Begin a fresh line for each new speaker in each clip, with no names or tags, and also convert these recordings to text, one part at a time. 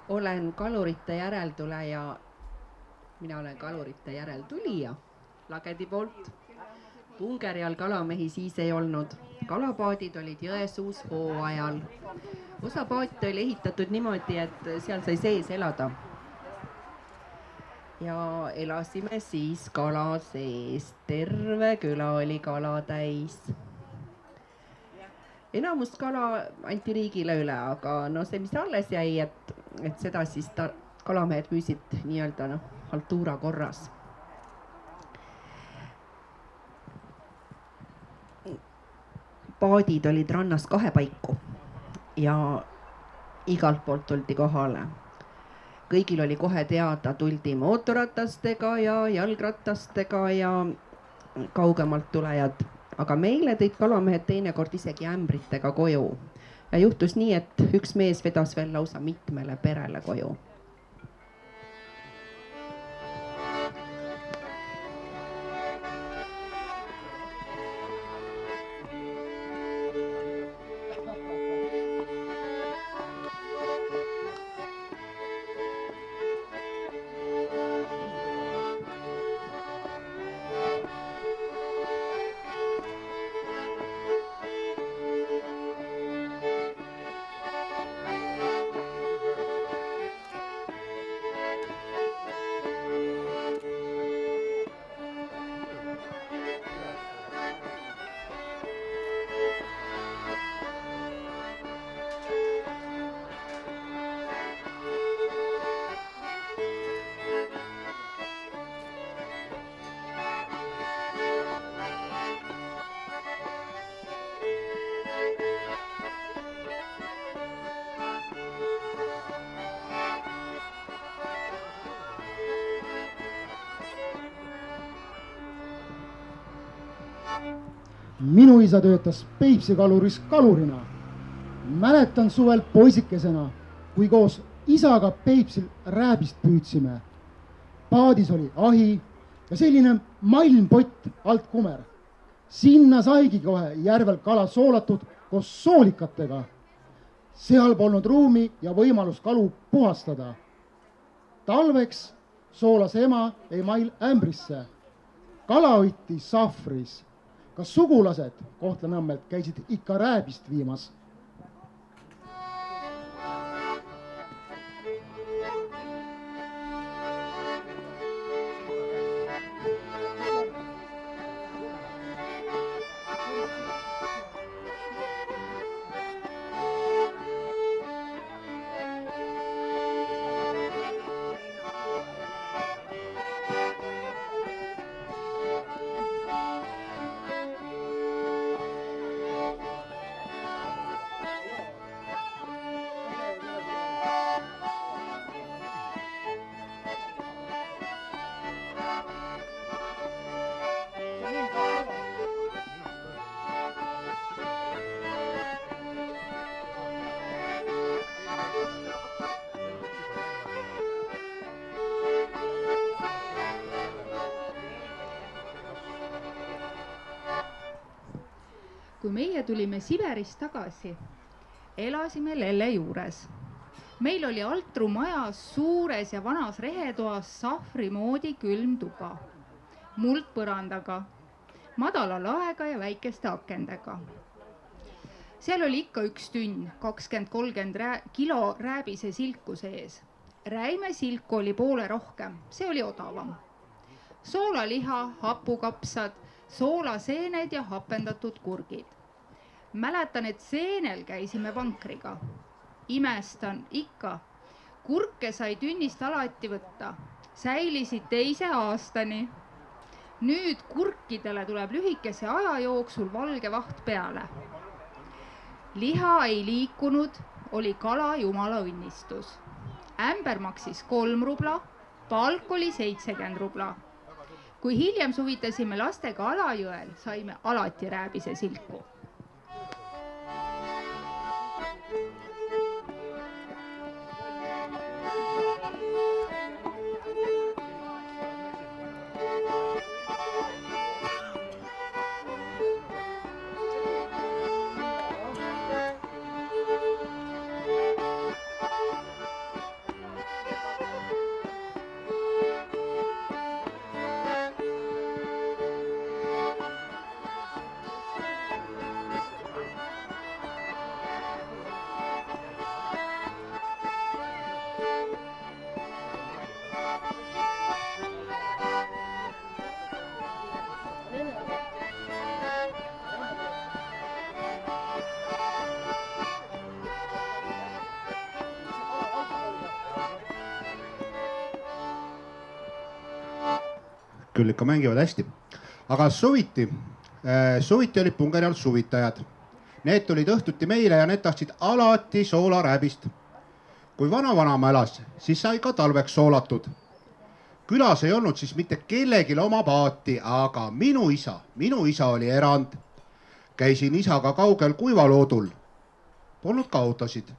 olen kalurite järeltuleja. Mina olen kalurite järeltulija Lagedi poolt. Pungeri all kalamehi siis ei olnud. Kalapaadid olid Jõesuus hooajal. Osa paate oli ehitatud niimoodi, et seal sai sees elada. Ja elasime siis kala sees. Terve küla oli kala täis. Enamus kala anti riigile üle, aga no see, mis alles jäi, et seda siis kalamehed püüsid nii-öelda haltuura korras. Paadid olid rannas kahepaiku ja igalt poolt tuldi kohale. Kõigil oli kohe teada, tuldi mootorratastega ja jalgratastega ja kaugemalt tulejad. Aga meile tõid kalamehed teinekord isegi ämbritega koju. Ja juhtus nii, et üks mees vedas veel lausa mitmele perele koju.
Minu isa töötas Peipsi kaluris kalurina. Mäletan suvel poisikesena, kui koos isaga Peipsil rääbist püüdsime. Paadis oli ahi ja selline malmpott alt kumer. Sinna saigi kohe järvel kala soolatud koos soolikatega. Seal polnud ruumi ja võimalus kalu puhastada. Talveks soolas ema Email ämbrisse. Kala hoiti sahvris. Kas sugulased Kohtla-Nõmmelt käisid ikka rääbist viimas?
Kui meie tulime Siberist tagasi, elasime Lelle juures. Meil oli Altru majas suures ja vanas rehetoas sahvri moodi külm tuba, muldpõrandaga, madala laega ja väikeste akendega. Seal oli ikka üks tünn, 20-30 kilo rääbise silku sees. Räime silku oli poole rohkem, see oli odavam. Soolaliha, hapukapsad, soolaseened ja hapendatud kurgid. Mäletan, et seenel käisime vankriga. Imestan ikka. Kurke sai tünnist alati võtta. Säilisid teise aastani. Nüüd kurkidele tuleb lühikese aja jooksul valge vaht peale. Liha ei liikunud, oli kala jumala õnnistus. Ämber maksis 3 rubla, palk oli 70 rubla. Kui hiljem suvitasime lastega Alajõel, saime alati rääbise silku.
küll ikka mängivad hästi. Aga suviti olid Pungeri all suvitajad. Need tulid õhtuti meile ja need tahtsid alati soolarääbist. Kui vanavanama elas, siis sai ka talveks soolatud. Külas ei olnud siis mitte kellegile oma paati, aga minu isa oli erand. Käisin isaga kaugel kuivaloodul. Polnud ka autosid.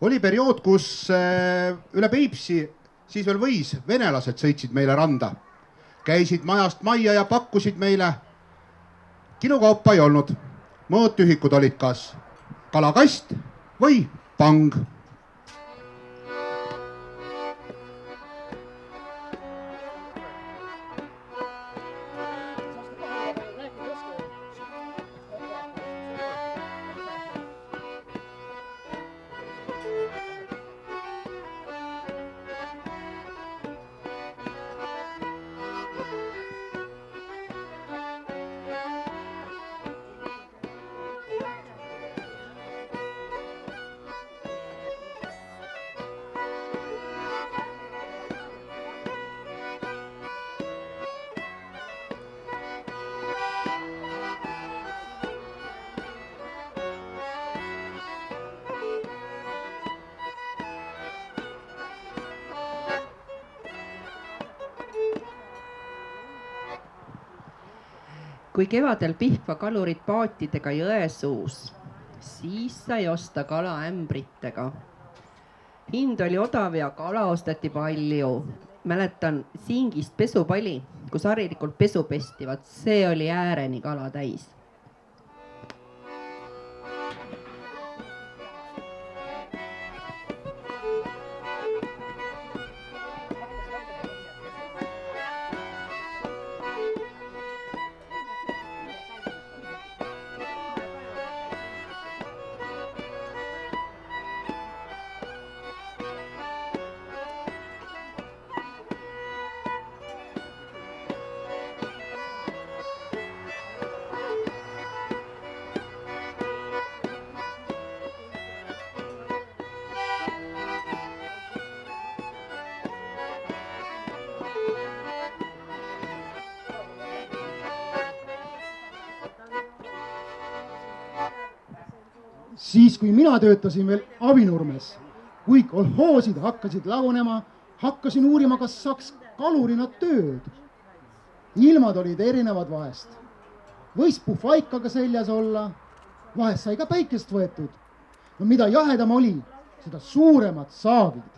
Oli periood, kus üle Peipsi siis veel võis venelased sõitsid meile randa. Käisid majast majja ja pakkusid meile. Kilukaupa ei olnud. Mõõtühikud olid kas kalakast või pang.
Kui kevadel Pihkva kalurid paatidega Jõesuus, siis sai osta kala ämbritega. Hind oli odav ja kala osteti palju. Mäletan Singist pesupali, kus harilikult pesu pestivad, see oli ääreni kala täis.
Siis kui mina töötasin veel Avinurmes, kui kolhoosid hakkasid lagunema, hakkasin uurima, kas saaks kalurina tööd. Ilmad olid erinevad vahest. Võis puhvaikaga seljas olla, vahest sai ka päikest võetud. No mida jahedam oli, seda suuremad saagid.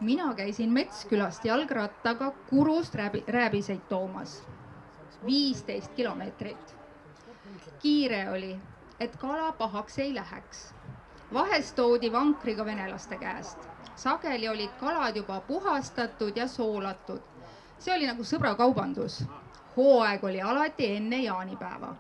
Mina käisin Metskülast jalgrattaga Kurust rääbiseid toomas. 15 kilomeetrit. Kiire oli, et kala pahaks ei läheks. Vahest toodi vankriga venelaste käest. Sageli olid kalad juba puhastatud ja soolatud. See oli nagu sõbrakaubandus. Hooaeg oli alati enne jaanipäeva.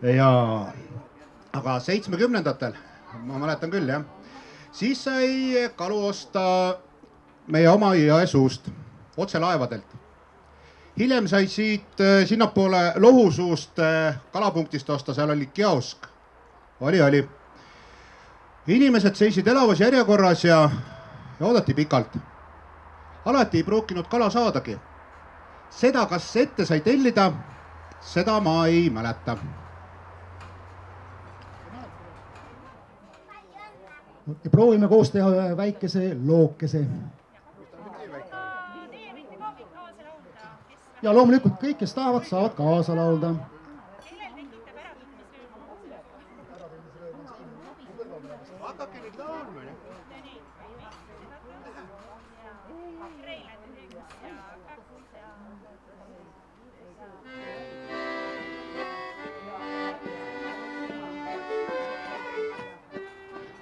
ja aga 70-ndatel, ma mäletan küll jah, siis sai kalu osta meie oma jõesuust, otse laevadelt. Hiljem sai siit sinnapoole Lohusuust kalapunktist osta, seal oli kiosk, oli. Inimesed seisid elavas järjekorras ja oodati pikalt. Alati ei pruukinud kala saadagi. Seda, kas ette sai tellida, seda ma ei mäleta.
Ja proovime koos teha ühe väikese lookese. Ja loomulikult kõik, kes tahavad, saavad kaasa laulda.
Hakake nüüd laulma.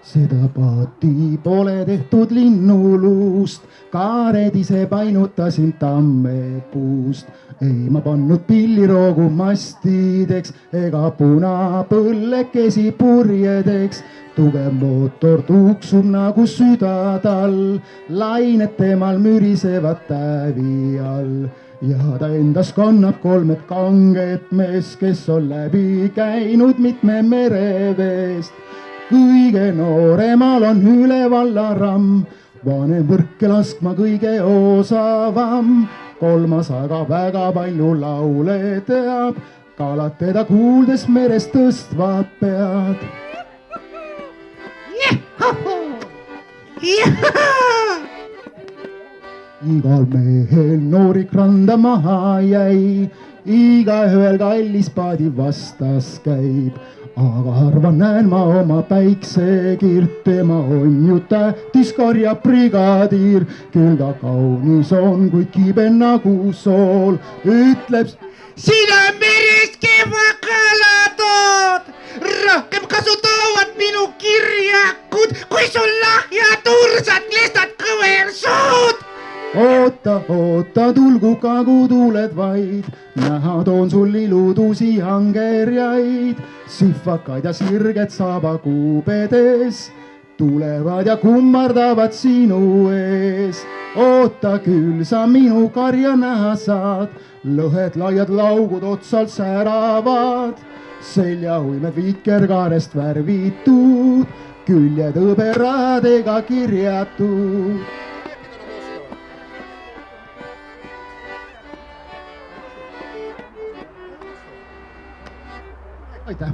Seda paati pole tehtud linnuluust, kaared ise painutasin tammepuust. Ei ma pannud pilliroogu mastideks ega punapõllekesi purjedeks. Tugev mootor tuuksub nagu südatal, lained temal mürisevad tävi all. Ja ta endas kannab 3 kanget mees, kes on läbi käinud mitme mereveest. Kõige nooremal on üle valla ramm, vanem võrke laskma kõige osavam. 3. aga väga palju laule teab, kalad teda kuuldes merest tõstvad pead. Igal mehel noorik randa maha jäi, igaühel kallis paadi vastas käib. Aga harva näen ma oma päiksekirt, tema on ju tähtis karjabrigadiir. Küll ta kaunis on, kuid kibe nagu sool, ütleb
siin on meres kehva kalatood, rohkem kasu toovad minu kirjakud, kui sul lahja tursad lestad kõversuud.
Oota, oota, tulgu kagutuled vaid, näha toon sul iludusi hangerjaid. Sihvakaid ja sirged saabakuubedes tulevad ja kummardavad sinu ees. Oota küll, sa minu karja näha saad, lõhed laiad laugud otsalt säravad. Seljauimed vikerkaarest värvitud, küljed hõberadega kirjatud. Aitäh!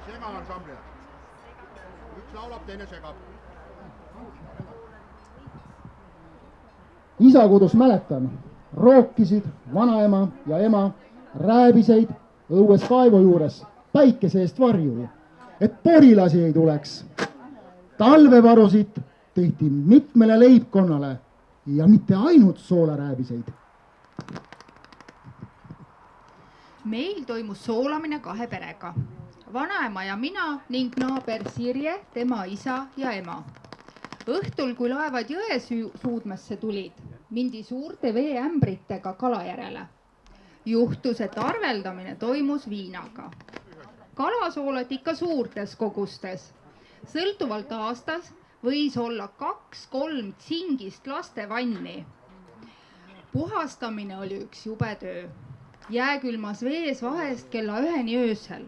Segaansambli. Üks laulab, teine segab.
Isa kodus mäletan, rookisid vanaema ja ema rääbiseid õues kaevu juures päikese eest varjul, et porilasi ei tuleks. Talvevarusid tehti mitmele leibkonnale ja mitte ainult soolarääbiseid.
Meil toimus soolamine 2 perega, vanaema ja mina ning naaber Sirje, tema isa ja ema. Õhtul, kui laevad jõe suudmesse tulid, mindi suurte veeämbritega kala järele. Juhtus, et arveldamine toimus viinaga. Kala soolati ikka suurtes kogustes. Sõltuvalt aastas võis olla 2-3 tsingist lastevanni. Puhastamine oli üks jube töö. Jääkülmas vees vahest kella 1 öösel.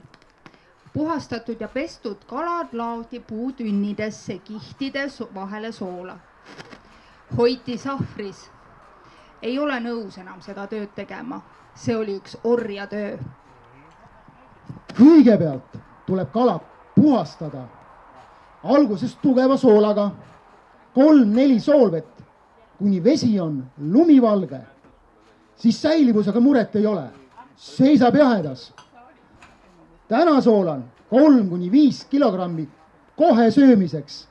Puhastatud ja pestud kalad laoti puutünnidesse kihtide vahele soola. Hoiti sahvris. Ei ole nõus enam seda tööd tegema. See oli üks orja töö.
Kõigepealt tuleb kala puhastada. Alguses tugeva soolaga. 3-4 soolvett, kuni vesi on lumivalge. Siis säilivusega muret ei ole. Seisab jahedas. Täna soolan 3-5 kilogrammi kohe söömiseks.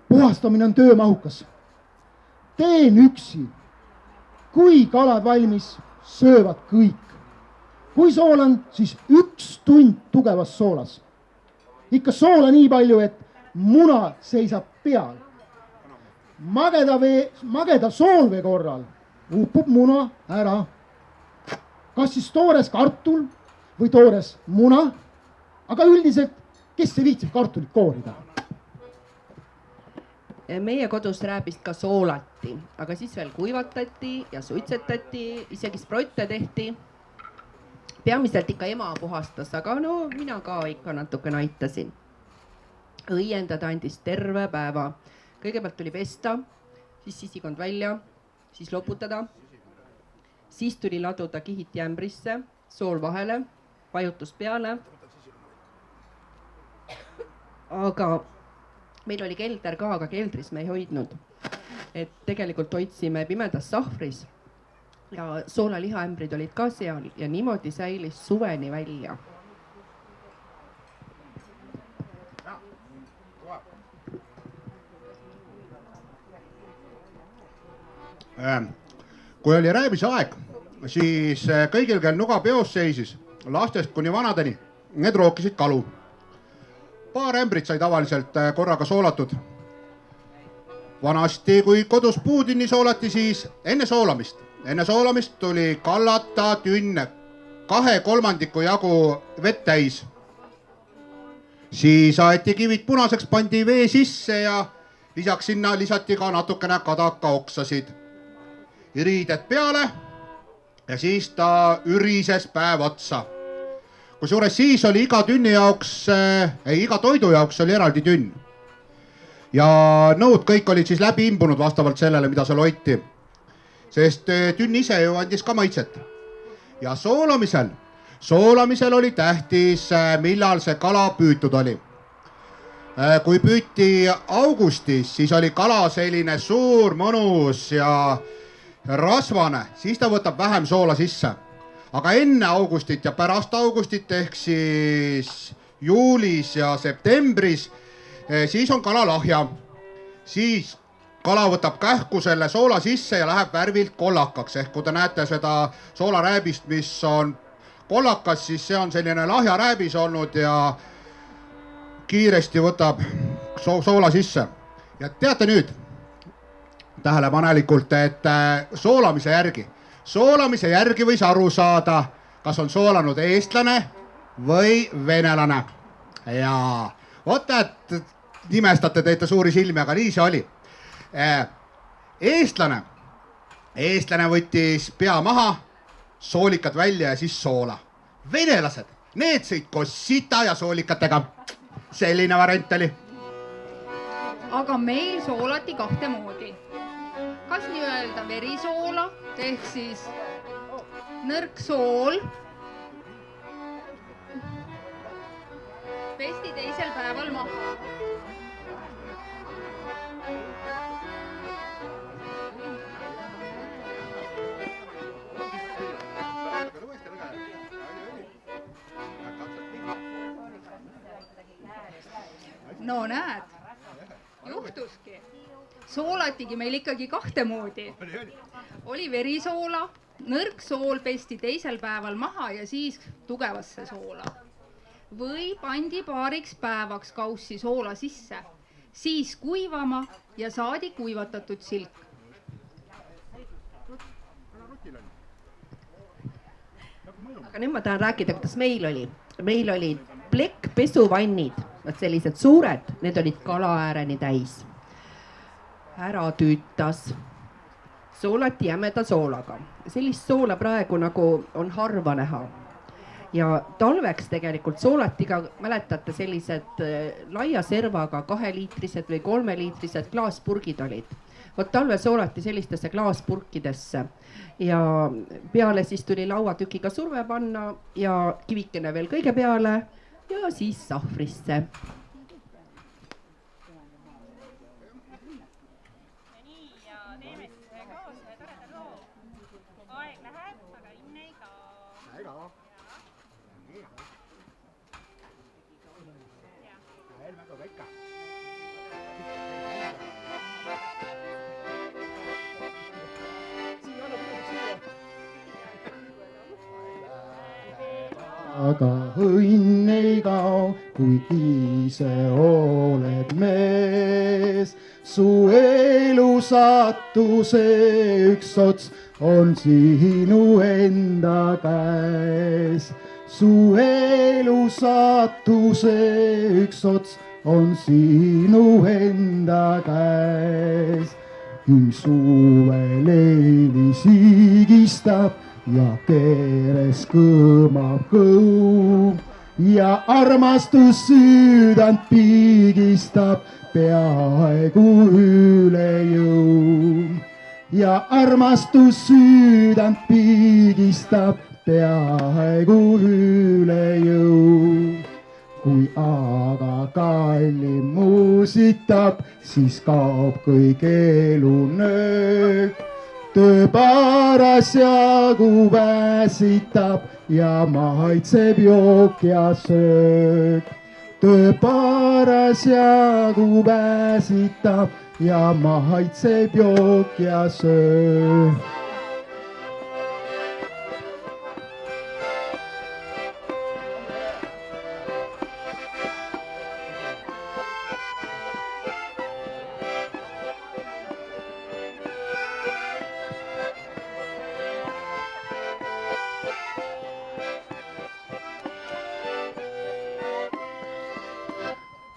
Puhastamine on töömahukas. Teen üksi. Kui kalad valmis, söövad kõik. Kui soolan, siis 1 tund tugevas soolas. Ikka soola nii palju, et muna seisab peal. Mageda soolvee korral upub muna ära. kas siis toores kartul või toores muna, aga üldiselt, kes see viitsib kartulit koorida?
meie kodus rääbist ka soolati, aga siis veel kuivatati ja suitsetati, isegi sprotte tehti. peamiselt ikka ema puhastas, aga no mina ka ikka natukene aitasin. õiendada andis terve päeva. kõigepealt tuli pesta, siis sisikond välja, siis loputada. Siis tuli laduda kihiti ämbrisse, sool vahele, vajutus peale. Aga meil oli kelder ka, aga keldris me ei hoidnud. Et tegelikult hoidsime pimedas sahvris ja soolalihaämbrid olid ka seal ja niimoodi säilis suveni välja.
Kui oli rääbise aeg, siis kõigil, kel nuga peos seisis, lastest kuni vanadeni, need rookisid kalu. Paar ämbrit sai tavaliselt korraga soolatud. Vanasti, kui kodus puudinni soolati, siis enne soolamist tuli kallata tünne 2/3 jagu vett täis. Siis aeti kivid punaseks, pandi vee sisse ja lisaks sinna lisati ka natukene kadakaoksasid. Riided peale ja siis ta ürises päev otsa. Kusjuures siis oli iga toidu jaoks oli eraldi tünn. Ja nõud kõik olid siis läbi imbunud vastavalt sellele, mida seal hoiti. Sest tünn ise ju andis ka maitset. Ja soolamisel oli tähtis, millal see kala püütud oli. Kui püüti augustis, siis oli kala selline suur, mõnus ja rasvane, siis ta võtab vähem soola sisse. Aga enne augustit ja pärast augustit ehk siis juulis ja septembris, siis on kala lahja. Siis kala võtab kähku selle soola sisse ja läheb värvilt kollakaks. Ehk kui te näete seda soolarääbist, mis on kollakas, siis see on selline lahja rääbis olnud ja kiiresti võtab soola sisse. Ja teate nüüd tähelepanelikult, et soolamise järgi võis aru saada, kas on soolanud eestlane või venelane. Ja oota, et nimestate, teete suuri silmi, aga nii see oli. Eestlane võttis pea maha, soolikad välja ja siis soola. Venelased, need sõid koos sita ja soolikatega. Selline variant oli.
Aga meil soolati kahte moodi. Kas nii-öelda verisoola ehk siis nõrk sool pesti teisel päeval maha. No näed, juhtuski. Soolatigi meil ikkagi kahte moodi. Oli verisoola, nõrk sool pesti teisel päeval maha ja siis tugevasse soola. Või pandi paariks päevaks kaussi soola sisse, siis kuivama ja saadi kuivatatud silk.
Aga nüüd ma tahan rääkida, kuidas meil oli. Meil olid plekkpesuvannid, sellised suured, need olid kala ääreni täis. Ära tüütas, soolati jämeda soolaga. Sellist soola praegu nagu on harva näha. Ja talveks tegelikult soolati ka, mäletate, sellised laia servaga 2-liitrised või 3-liitrised klaaspurgid olid. Vot talve soolati sellistesse klaaspurkidesse ja peale siis tuli lauatükiga surve panna ja kivikene veel kõige peale ja siis sahvrisse.
Aga õnn ei kao, kui ise oled mees. su elu saatuse üks ots on sinu enda käes. su elu saatuse üks ots on sinu enda käes. Suveleili sigistab ja keres kõõmab kõum ja armastus südant pigistab peaaegu üle jõu. ja armastus südant pigistab peaaegu üle jõu. kui aga kallim muusitab, siis kaob kõik elunöög. töö parasjagu väsitab ja maitseb jook ja söök. töö parasjagu väsitab ja maitseb jook ja söök.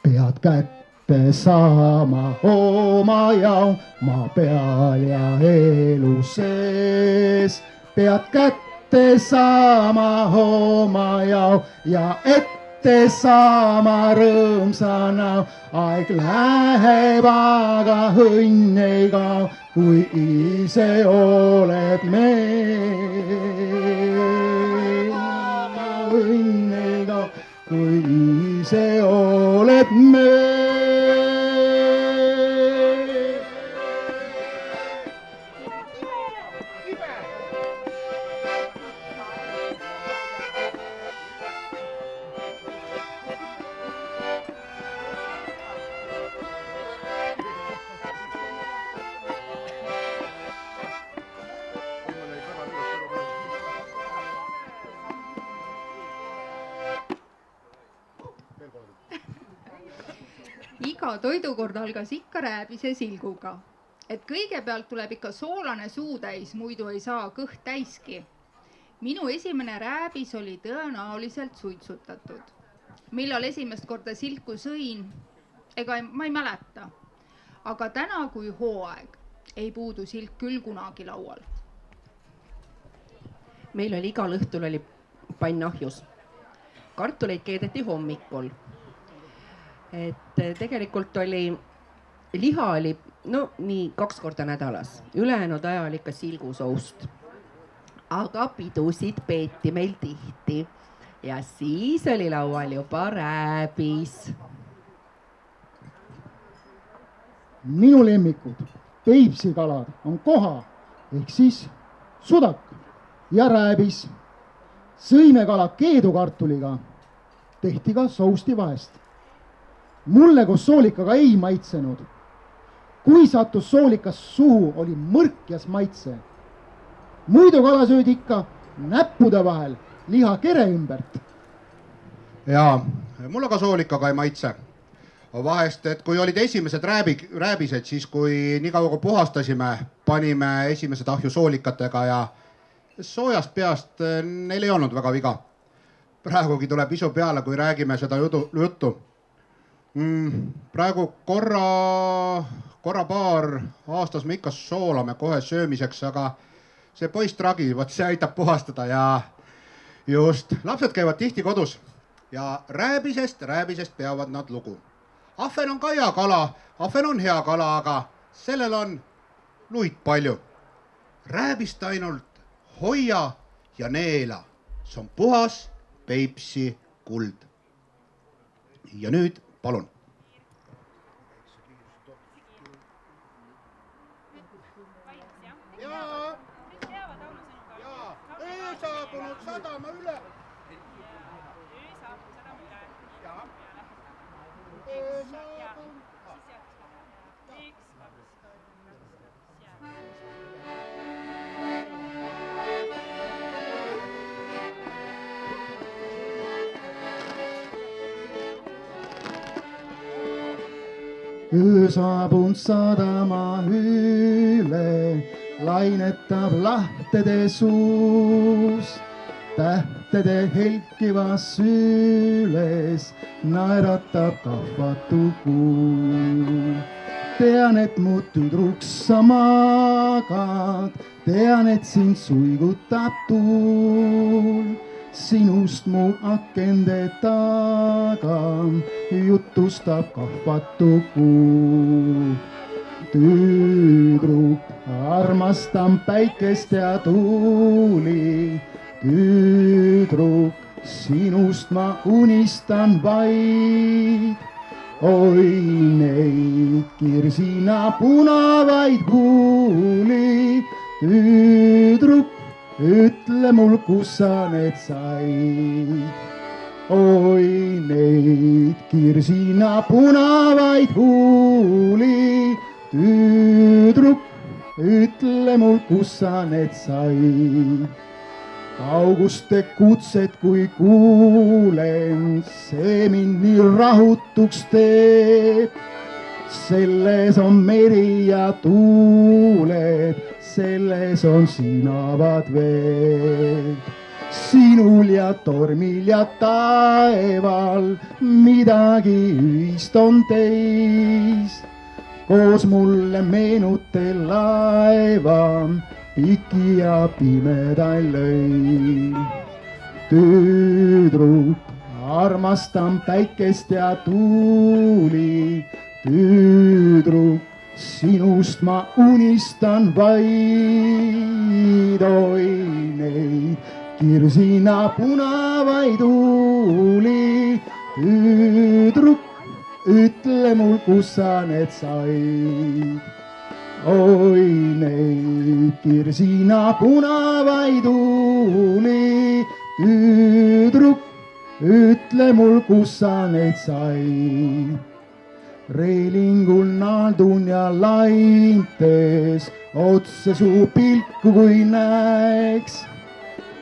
pead kätte saama oma jao maa peal ja elu sees. pead kätte saama oma jao ja ette saama rõõmsana. aeg läheb, aga õnn ei kao, kui ise oled meil. õnn ei kao, kui ise oled meil.
iga toidukord algas ikka rääbise silguga, et kõigepealt tuleb ikka soolane suutäis, muidu ei saa kõht täiski. minu esimene rääbis oli tõenäoliselt suitsutatud. millal esimest korda silku sõin, ega ma ei mäleta. aga täna, kui hooaeg, ei puudu silk küll kunagi laual.
meil oli igal õhtul oli pann ahjus. kartuleid keedeti hommikul. et tegelikult oli, liha oli no nii 2 korda nädalas, ülejäänud ajal ikka silgusoust. aga pidusid peeti meil tihti ja siis oli laual juba rääbis.
minu lemmikud Peipsi kalad on koha ehk siis sudak ja rääbis. sõimekala keedukartuliga tehti ka sousti vahest. mulle koos soolikaga ei maitsenud. kui sattus soolikas suhu, oli mõrkjas maitse. muidu kala söödi ikka näppude vahel liha kere ümbert.
ja mulle ka soolikaga ei maitse. vahest, et kui olid esimesed rääbised, siis kui nii kaua kui puhastasime, panime esimesed ahju soolikatega ja soojast peast neil ei olnud väga viga. praegugi tuleb isu peale, kui räägime seda juttu. praegu korra-paar aastas me ikka soolame kohe söömiseks, aga see poistragi, vot see aitab puhastada ja just, lapsed käivad tihti kodus ja rääbisest peavad nad lugu. ahven on ka hea kala, ahven on hea kala, aga sellel on luid palju. rääbist ainult hoia ja neela, see on puhas Peipsi kuld. ja nüüd palun. öö saabunud sadama üle.
öö saabunud sadama üle, lainetab lahtede suus. tähtede helkivas süles naeratab kahvatu kuu. tean, et mu tüdruk sa magad, tean, et sind suigutab tuul. sinust mu akende taga jutustab kahvatu kuu. tüdruk, armastan päikest ja tuuli. tüdruk, sinust ma unistan vaid. oi neid kirsina punavaid kuuli. tüdruk, ütle mul, kus sa need said. oi neid kirsina punavaid huuli. tüdruk, ütle mul, kus sa need said. kauguste kutset, kui kuulen, see mind nii rahutuks teeb. selles on meri ja tuuled, selles on sinavad veed. sinul ja tormil ja taeval midagi ühist on teis. koos mulle meenute laeva, piki ja pimedail lõi. tüdruk, armastan päikest ja tuuli. tüdruk, sinust ma unistan vaid. oi neid kirsina punavaid huuli. tüdruk, ütle mul, kus sa need said. oi neid kirsina punavaid huuli. tüdruk, ütle mul, kus sa need said. reelingul naaldun ja laintes otse su pilku, kui näeks.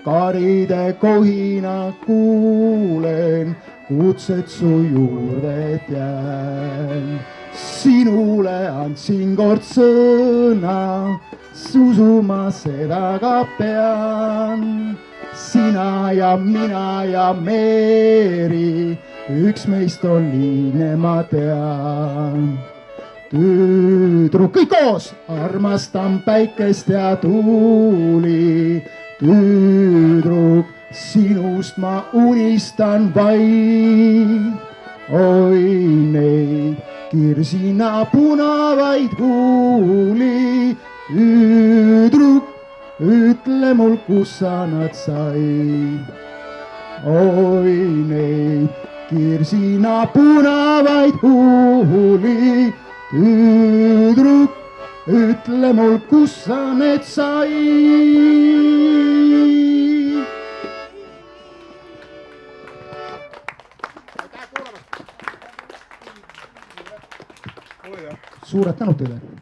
karide kohina kuulen, kutset su juurde jään. sinule andsin kord sõna, usuma seda ka pean. sina ja mina ja Meeri, üks meist on liine, ma tean. tüdruk, kõik koos, armastan päikest ja tuuli. tüdruk, sinust ma unistan vaid. oi neid kirsina punavaid huuli. tüdruk, ütle mul, kus sa nad said. oi neid kirsina punavaid huuli. tüdruk, ütle mul, kus sa need said. suured tänud teile.